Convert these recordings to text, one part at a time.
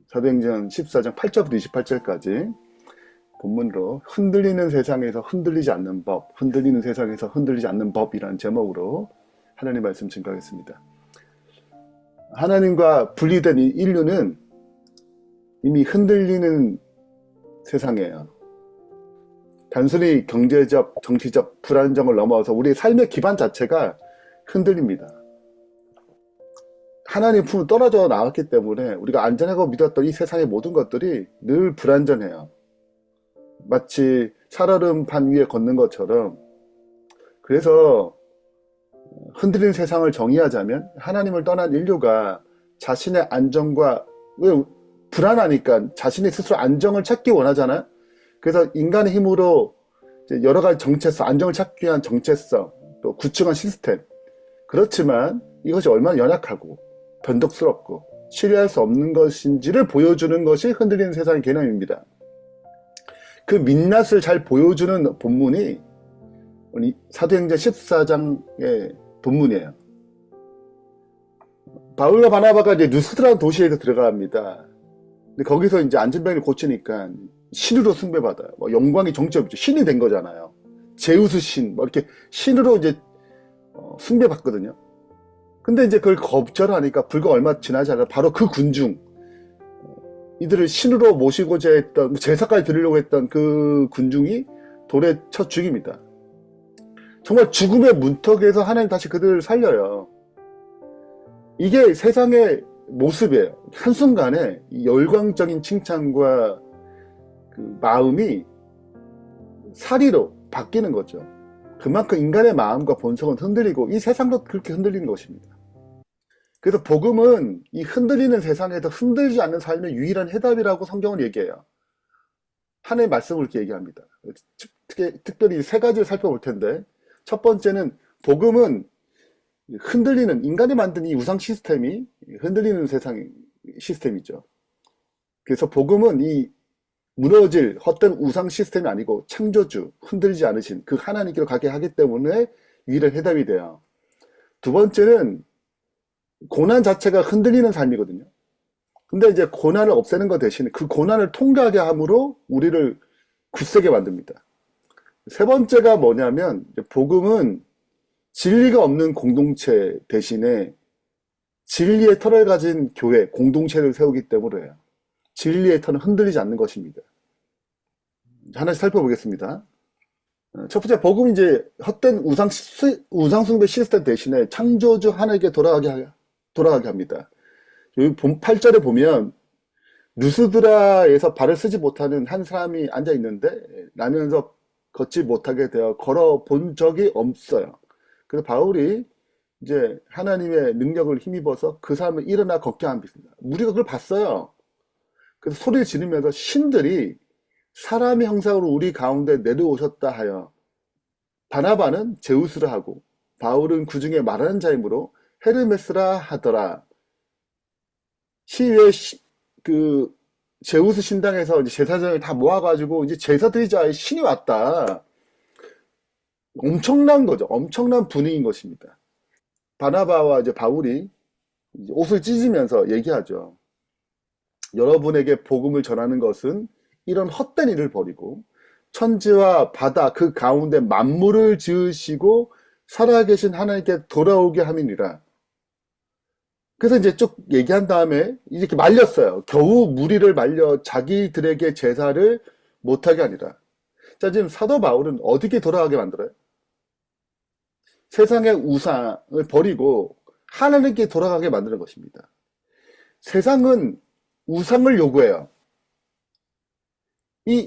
사도행전 14장 8절부터 28절까지 본문으로 흔들리는 세상에서 흔들리지 않는 법, 흔들리는 세상에서 흔들리지 않는 법이라는 제목으로 하나님 말씀 증거하겠습니다. 하나님과 분리된 이 인류는 이미 흔들리는 세상이에요. 단순히 경제적, 정치적 불안정을 넘어서 우리의 삶의 기반 자체가 흔들립니다. 하나님 품으로 떨어져 나왔기 때문에 우리가 안전하고 믿었던 이 세상의 모든 것들이 늘 불안전해요. 마치 살얼음 판 위에 걷는 것처럼. 그래서 흔들리는 세상을 정의하자면 하나님을 떠난 인류가 자신의 안정과, 왜 불안하니까 자신이 스스로 안정을 찾기 원하잖아요. 그래서 인간의 힘으로 여러 가지 정체성, 안정을 찾기 위한 정체성, 또 구축한 시스템. 그렇지만 이것이 얼마나 연약하고 변덕스럽고 신뢰할 수 없는 것인지를 보여주는 것이 흔들리는 세상의 개념입니다. 그 민낯을 잘 보여주는 본문이 사도행전 14장의 본문이에요. 바울과 바나바가 이제 누스드라는 도시에 들어갑니다. 근데 거기서 이제 안전병을 고치니까 신으로 숭배받아요. 영광이 정점이죠. 신이 된 거잖아요. 제우스 신, 이렇게 신으로 이제 숭배받거든요. 근데 이제 그걸 거절하니까 불과 얼마 지나지 않아 바로 그 군중, 이들을 신으로 모시고자 했던, 제사까지 드리려고 했던 그 군중이 돌에 쳐 죽입니다. 정말 죽음의 문턱에서 하나님 다시 그들을 살려요. 이게 세상의 모습이에요. 한순간에 이 열광적인 칭찬과 그 마음이 사리로 바뀌는 거죠. 그만큼 인간의 마음과 본성은 흔들리고 이 세상도 그렇게 흔들리는 것입니다. 그래서 복음은 이 흔들리는 세상에서 흔들리지 않는 삶의 유일한 해답이라고 성경은 얘기해요. 하나님의 말씀을 이렇게 얘기합니다. 특별히 세 가지를 살펴볼 텐데, 첫 번째는 복음은 흔들리는, 인간이 만든 이 우상 시스템이 흔들리는 세상 시스템이죠. 그래서 복음은 이 무너질 헛된 우상 시스템이 아니고 창조주, 흔들리지 않으신 그 하나님께로 가게 하기 때문에 유일한 해답이 돼요. 두 번째는 고난 자체가 흔들리는 삶이거든요. 근데 이제 고난을 없애는 것 대신에 그 고난을 통과하게 함으로 우리를 굳세게 만듭니다. 세 번째가 뭐냐면, 복음은 진리가 없는 공동체 대신에 진리의 터를 가진 교회, 공동체를 세우기 때문에요. 진리의 터는 흔들리지 않는 것입니다. 하나씩 살펴보겠습니다. 첫 번째, 복음이 이제 헛된 우상숭배 시스템 대신에 창조주 하나님께 돌아가게 합니다. 여기 8절에 보면 누스드라에서 발을 쓰지 못하는 한 사람이 앉아 있는데 나면서 걷지 못하게 되어 걸어 본 적이 없어요. 그래서 바울이 이제 하나님의 능력을 힘입어서 그 사람을 일어나 걷게 합니다. 우리가 그걸 봤어요. 그래서 소리를 지르면서 신들이 사람의 형상으로 우리 가운데 내려오셨다 하여, 바나바는 제우스라 하고 바울은 그 중에 말하는 자이므로 헤르메스라 하더라. 시위에 그 제우스 신당에서 이제 제사장을 다 모아가지고 이제 제사 드리자, 신이 왔다. 엄청난 거죠. 엄청난 분위기인 것입니다. 바나바와 이제 바울이 이제 옷을 찢으면서 얘기하죠. 여러분에게 복음을 전하는 것은 이런 헛된 일을 버리고 천지와 바다 그 가운데 만물을 지으시고 살아계신 하나님께 돌아오게 함이니라. 그래서 이제 쭉 얘기한 다음에 이렇게 말렸어요. 겨우 무리를 말려 자기들에게 제사를 못하게 하니라. 자, 지금 사도 바울은 어떻게 돌아가게 만들어요? 세상의 우상을 버리고 하나님께 돌아가게 만드는 것입니다. 세상은 우상을 요구해요.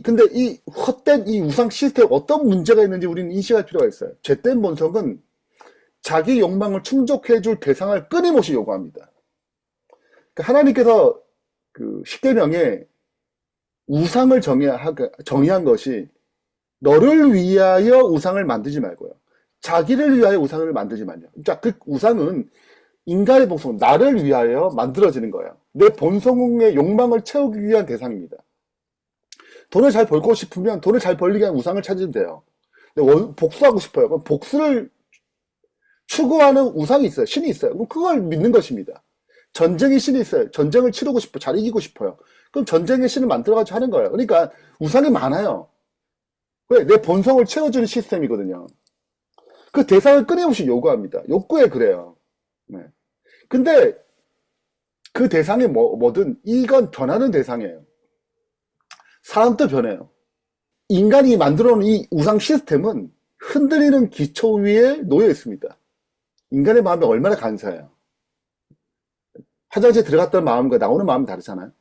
근데 이 헛된 이 우상 시스템에 어떤 문제가 있는지 우리는 인식할 필요가 있어요. 죄된 본성은 자기 욕망을 충족해줄 대상을 끊임없이 요구합니다. 그러니까 하나님께서 그 십계명에 우상을 정의한 것이 너를 위하여 우상을 만들지 말고요. 자기를 위하여 우상을 만들지 말요. 자, 그 우상은 인간의 본성, 나를 위하여 만들어지는 거예요. 내 본성의 욕망을 채우기 위한 대상입니다. 돈을 잘 벌고 싶으면 돈을 잘 벌리기 위한 우상을 찾으면 돼요. 근데 복수하고 싶어요. 그럼 복수를 추구하는 우상이 있어요. 신이 있어요. 그럼 그걸 믿는 것입니다. 전쟁의 신이 있어요. 전쟁을 치르고 싶어. 잘 이기고 싶어요. 그럼 전쟁의 신을 만들어가지고 하는 거예요. 그러니까 우상이 많아요. 왜? 내 본성을 채워주는 시스템이거든요. 그 대상을 끊임없이 요구합니다. 욕구에 그래요. 네. 근데 그 대상이 뭐든 이건 변하는 대상이에요. 사람도 변해요. 인간이 만들어 놓은 이 우상 시스템은 흔들리는 기초 위에 놓여 있습니다. 인간의 마음이 얼마나 간사해요. 화장실에 들어갔던 마음과 나오는 마음이 다르잖아요.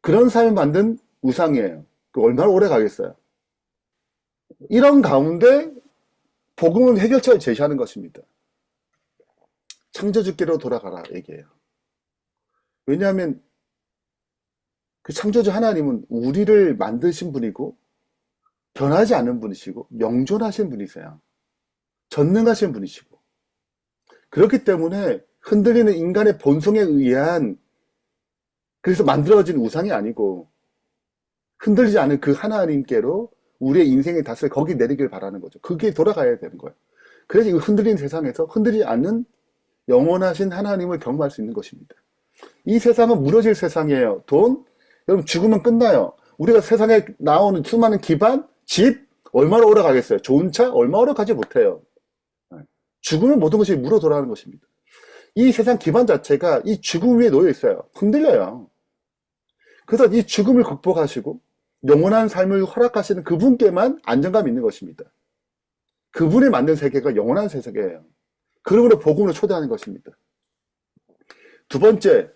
그런 삶을 만든 우상이에요. 그 얼마나 오래 가겠어요. 이런 가운데 복음은 해결책을 제시하는 것입니다. 창조주께로 돌아가라 얘기해요. 왜냐하면 그 창조주 하나님은 우리를 만드신 분이고 변하지 않는 분이시고 명존하신 분이세요. 전능하신 분이시고 그렇기 때문에 흔들리는 인간의 본성에 의한 그래서 만들어진 우상이 아니고 흔들리지 않은 그 하나님께로 우리의 인생의 탓을 거기 내리길 바라는 거죠. 그게 돌아가야 되는 거예요. 그래서 이 흔들리는 세상에서 흔들리지 않는 영원하신 하나님을 경험할 수 있는 것입니다. 이 세상은 무너질 세상이에요. 돈, 여러분 죽으면 끝나요. 우리가 세상에 나오는 수많은 기반, 집, 얼마나 오래 가겠어요? 좋은 차, 얼마 오래 가지 못해요. 죽으면 모든 것이 물어 돌아가는 것입니다. 이 세상 기반 자체가 이 죽음 위에 놓여 있어요. 흔들려요. 그래서 이 죽음을 극복하시고 영원한 삶을 허락하시는 그분께만 안정감이 있는 것입니다. 그분이 만든 세계가 영원한 세계예요. 그러므로 복음으로 초대하는 것입니다. 두 번째,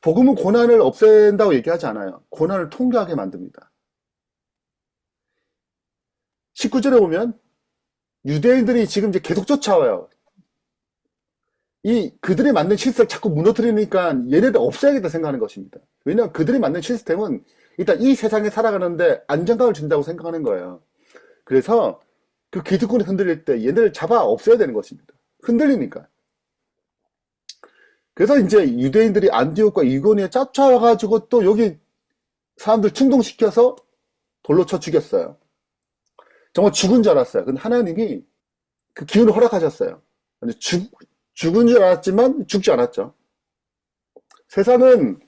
복음은 고난을 없앤다고 얘기하지 않아요. 고난을 통과하게 만듭니다. 19절에 보면 유대인들이 지금 이제 계속 쫓아와요. 그들이 만든 시스템을 자꾸 무너뜨리니까 얘네들 없애야겠다 생각하는 것입니다. 왜냐하면 그들이 만든 시스템은 일단 이 세상에 살아가는데 안정감을 준다고 생각하는 거예요. 그래서 그 기득권이 흔들릴 때 얘네를 잡아 없애야 되는 것입니다. 흔들리니까. 그래서 이제 유대인들이 안디옥과 이고니에 쫓아와가지고 또 여기 사람들 충동시켜서 돌로 쳐 죽였어요. 정말 죽은 줄 알았어요. 근데 하나님이 그 기운을 허락하셨어요. 죽은 줄 알았지만 죽지 않았죠. 세상은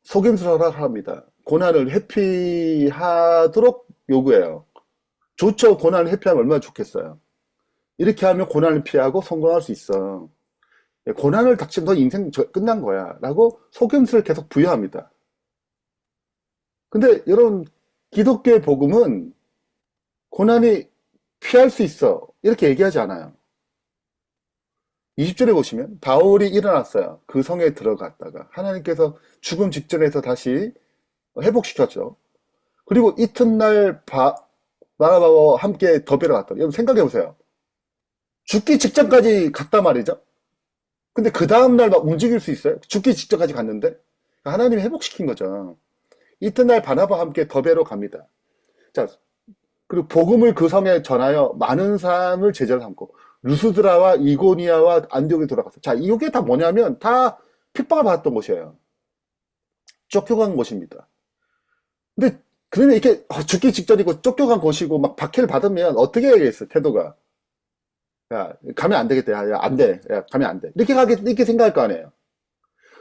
속임수를 허락합니다. 고난을 회피하도록 요구해요. 좋죠. 고난을 회피하면 얼마나 좋겠어요. 이렇게 하면 고난을 피하고 성공할 수 있어. 고난을 닥치면 너 인생 끝난 거야 라고 속임수를 계속 부여합니다. 근데 여러분 기독교의 복음은 고난이 피할 수 있어 이렇게 얘기하지 않아요. 20절에 보시면 바울이 일어났어요. 그 성에 들어갔다가 하나님께서 죽음 직전에서 다시 회복시켰죠. 그리고 이튿날 바나바와 함께 더베로 갔다. 여러분 생각해 보세요. 죽기 직전까지 갔단 말이죠. 근데 그 다음날 막 움직일 수 있어요? 죽기 직전까지 갔는데 하나님이 회복시킨 거죠. 이튿날 바나바와 함께 더베로 갑니다. 자, 그리고 복음을 그 성에 전하여 많은 사람을 제자로 삼고 루스드라와 이고니아와 안디옥에 돌아갔어요. 자, 이게 다 뭐냐면 다 핍박을 받았던 곳이에요. 쫓겨간 곳입니다. 근데 그러면 이렇게 죽기 직전이고 쫓겨간 곳이고 막 박해를 받으면 어떻게 해야겠어 태도가. 야, 가면 안 되겠다. 야, 안 돼. 야, 가면 안 돼. 이렇게 생각할 거 아니에요.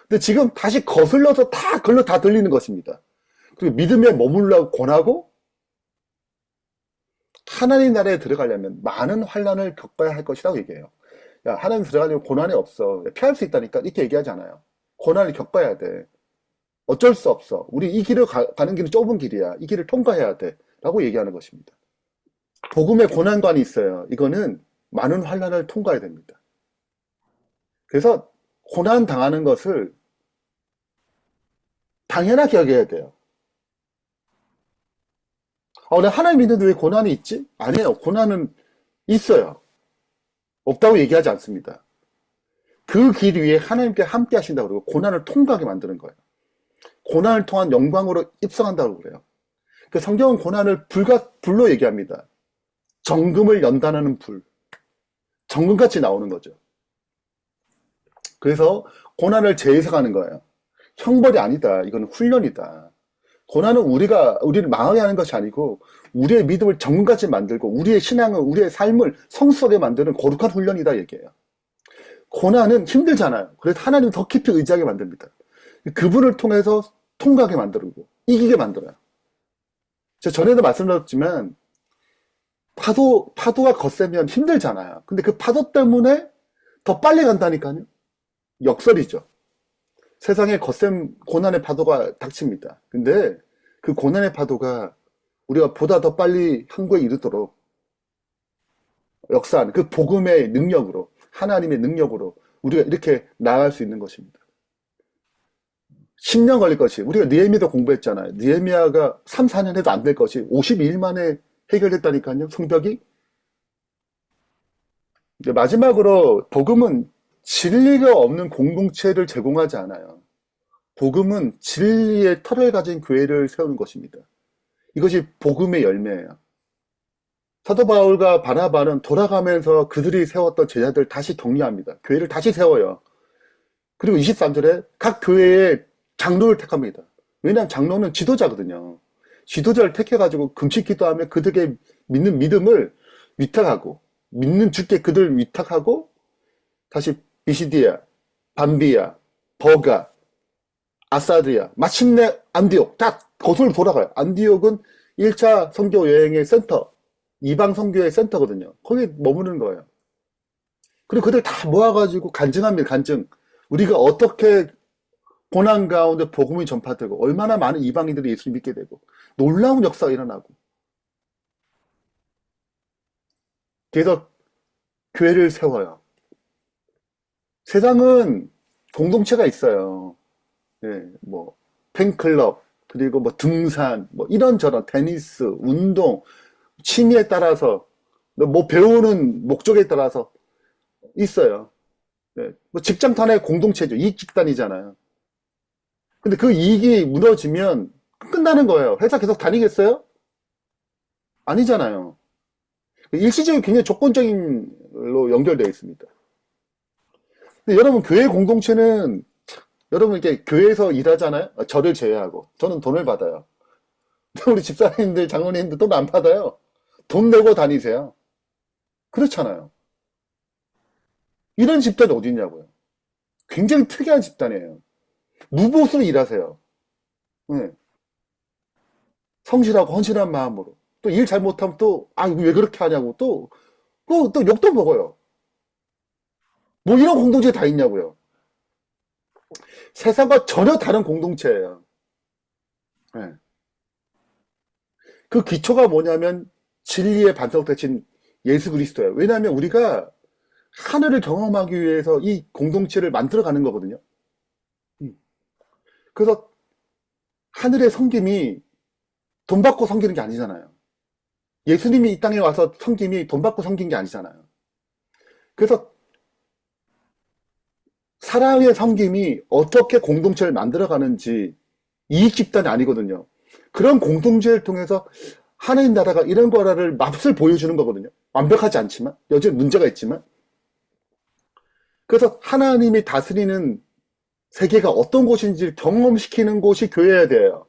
근데 지금 다시 거슬러서 다, 글로 다 들리는 것입니다. 그리고 믿음에 머물러 권하고, 하나님 나라에 들어가려면 많은 환난을 겪어야 할 것이라고 얘기해요. 야, 하나님 들어가려면 고난이 없어. 피할 수 있다니까. 이렇게 얘기하지 않아요. 고난을 겪어야 돼. 어쩔 수 없어. 우리 이 길을 가는 길은 좁은 길이야. 이 길을 통과해야 돼. 라고 얘기하는 것입니다. 복음의 고난관이 있어요. 이거는 많은 환난을 통과해야 됩니다. 그래서 고난 당하는 것을 당연하게 여겨야 돼요. 내가 하나님 믿는데 왜 고난이 있지? 아니에요. 고난은 있어요. 없다고 얘기하지 않습니다. 그 길 위에 하나님께 함께 하신다고 그러고 고난을 통과하게 만드는 거예요. 고난을 통한 영광으로 입성한다고 그래요. 그 성경은 고난을 불로 얘기합니다. 정금을 연단하는 불. 정금같이 나오는 거죠. 그래서 고난을 재해석하는 거예요. 형벌이 아니다. 이건 훈련이다. 고난은 우리를 망하게 하는 것이 아니고 우리의 믿음을 정금같이 만들고 우리의 신앙을, 우리의 삶을 성숙하게 만드는 거룩한 훈련이다 얘기해요. 고난은 힘들잖아요. 그래서 하나님 더 깊이 의지하게 만듭니다. 그분을 통해서 통과하게 만들고 이기게 만들어요. 제가 전에도 말씀드렸지만 파도가 거세면 힘들잖아요. 근데 그 파도 때문에 더 빨리 간다니까요. 역설이죠. 세상에 거센 고난의 파도가 닥칩니다. 근데 그 고난의 파도가 우리가 보다 더 빨리 항구에 이르도록 역사하는 그 복음의 능력으로, 하나님의 능력으로 우리가 이렇게 나아갈 수 있는 것입니다. 10년 걸릴 것이, 우리가 느헤미야도 공부했잖아요. 느헤미야가 3, 4년 해도 안 될 것이 52일 만에 해결됐다니까요. 성벽이. 마지막으로 복음은 진리가 없는 공동체를 제공하지 않아요. 복음은 진리의 터를 가진 교회를 세우는 것입니다. 이것이 복음의 열매예요. 사도 바울과 바나바는 돌아가면서 그들이 세웠던 제자들 다시 격려합니다. 교회를 다시 세워요. 그리고 23절에 각 교회의 장로를 택합니다. 왜냐하면 장로는 지도자거든요. 지도자를 택해가지고 금식 기도하며 그들에게 믿는 믿음을 위탁하고, 믿는 주께 그들을 위탁하고, 다시 비시디아, 밤비아, 버가, 아사드리아, 마침내 안디옥, 다 거슬러 돌아가요. 안디옥은 1차 선교 여행의 센터, 이방 선교의 센터거든요. 거기 머무르는 거예요. 그리고 그들 다 모아가지고 간증합니다. 간증. 우리가 어떻게 고난 가운데 복음이 전파되고 얼마나 많은 이방인들이 예수를 믿게 되고 놀라운 역사가 일어나고, 그래서 교회를 세워요. 세상은 공동체가 있어요. 네, 뭐 팬클럽, 그리고 뭐 등산, 뭐 이런저런 테니스, 운동, 취미에 따라서, 뭐 배우는 목적에 따라서 있어요. 네, 뭐 직장 단의 공동체죠. 이익 집단이잖아요. 근데 그 이익이 무너지면 끝나는 거예요. 회사 계속 다니겠어요? 아니잖아요. 일시적인 굉장히 조건적인로 연결되어 있습니다. 근데 여러분, 교회 공동체는, 여러분 이렇게 교회에서 일하잖아요. 저를 제외하고. 저는 돈을 받아요. 우리 집사님들, 장로님들 돈 안 받아요. 돈 내고 다니세요. 그렇잖아요. 이런 집단이 어디 있냐고요. 굉장히 특이한 집단이에요. 무보수로 일하세요. 네. 성실하고 헌신한 마음으로. 또 일 잘못하면 또, 아, 이거 왜 그렇게 하냐고 또 욕도 먹어요. 뭐 이런 공동체 다 있냐고요. 세상과 전혀 다른 공동체예요. 네. 그 기초가 뭐냐면 진리의 반석 대신 예수 그리스도예요. 왜냐하면 우리가 하늘을 경험하기 위해서 이 공동체를 만들어가는 거거든요. 그래서 하늘의 섬김이 돈 받고 섬기는 게 아니잖아요. 예수님이 이 땅에 와서 섬김이 돈 받고 섬긴 게 아니잖아요. 그래서 사랑의 섬김이 어떻게 공동체를 만들어가는지 이익 집단이 아니거든요. 그런 공동체를 통해서 하나님 나라가 이런 거라를 맛을 보여주는 거거든요. 완벽하지 않지만, 여전히 문제가 있지만. 그래서 하나님이 다스리는 세계가 어떤 곳인지를 경험시키는 곳이 교회여야 돼요.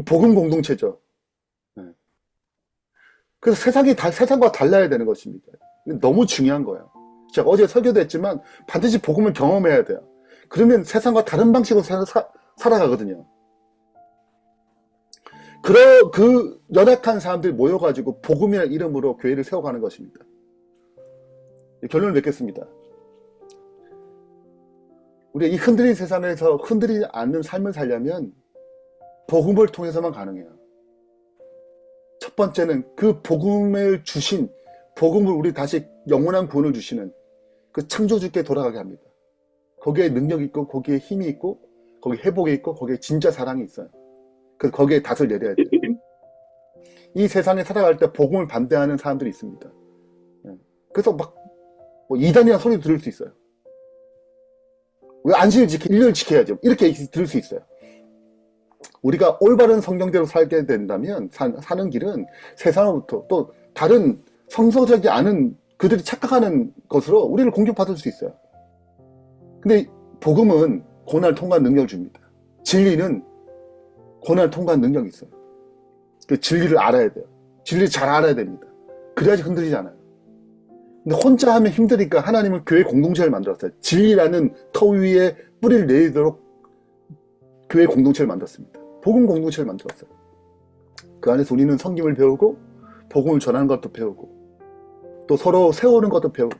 복음 공동체죠. 네. 그래서 세상과 달라야 되는 것입니다. 너무 중요한 거예요. 제가 어제 설교도 했지만 반드시 복음을 경험해야 돼요. 그러면 세상과 다른 방식으로 살아가거든요. 그 연약한 사람들이 모여가지고 복음이라는 이름으로 교회를 세워가는 것입니다. 결론을 맺겠습니다. 우리가 이 흔들린 세상에서 흔들리지 않는 삶을 살려면 복음을 통해서만 가능해요. 첫 번째는 그 복음을 주신, 복음을 우리 다시 영원한 구원을 주시는 그 창조주께 돌아가게 합니다. 거기에 능력이 있고, 거기에 힘이 있고, 거기에 회복이 있고, 거기에 진짜 사랑이 있어요. 그래서 거기에 닷을 내려야 돼요. 이 세상에 살아갈 때 복음을 반대하는 사람들이 있습니다. 그래서 뭐 이단이라는 소리 들을 수 있어요. 왜 안식을 일년을 지켜야죠. 이렇게 들을 수 있어요. 우리가 올바른 성경대로 살게 된다면 사는 길은 세상으로부터 또 다른 성서적이 않은 그들이 착각하는 것으로 우리를 공격받을 수 있어요. 근데 복음은 고난을 통과한 능력을 줍니다. 진리는 고난을 통과한 능력이 있어요. 그 진리를 알아야 돼요. 진리를 잘 알아야 됩니다. 그래야지 흔들리지 않아요. 근데 혼자 하면 힘드니까 하나님은 교회 공동체를 만들었어요. 진리라는 터 위에 뿌리를 내리도록 교회 공동체를 만들었습니다. 복음 공동체를 만들었어요. 그 안에서 우리는 성경을 배우고 복음을 전하는 것도 배우고 또 서로 세우는 것도 배우고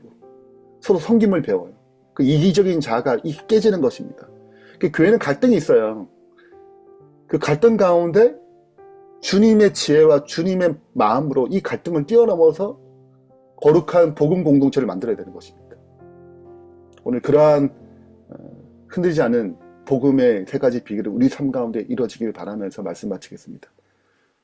서로 섬김을 배워요. 그 이기적인 자아가 깨지는 것입니다. 그 교회는 갈등이 있어요. 그 갈등 가운데 주님의 지혜와 주님의 마음으로 이 갈등을 뛰어넘어서 거룩한 복음 공동체를 만들어야 되는 것입니다. 오늘 그러한 흔들리지 않은 복음의 세 가지 비결을 우리 삶 가운데 이루어지길 바라면서 말씀 마치겠습니다.